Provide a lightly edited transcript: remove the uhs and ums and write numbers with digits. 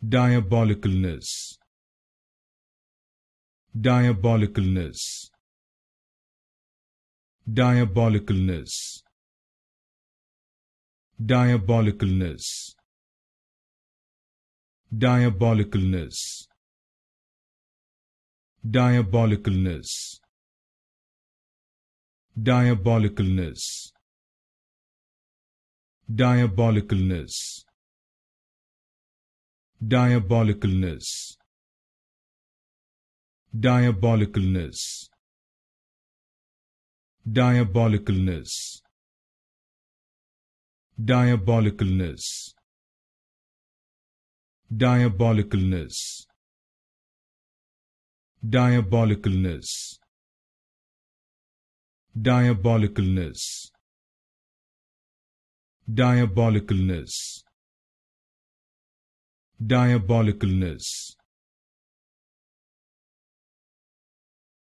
Diabolicalness. Diabolicalness. Diabolicalness. Diabolicalness. Diabolicalness. Diabolicalness. Diabolicalness. Diabolicalness. Diabolicalness. Diabolicalness. Diabolicalness. Diabolicalness. Diabolicalness. Diabolicalness. Diabolicalness. Diabolicalness. Diabolicalness.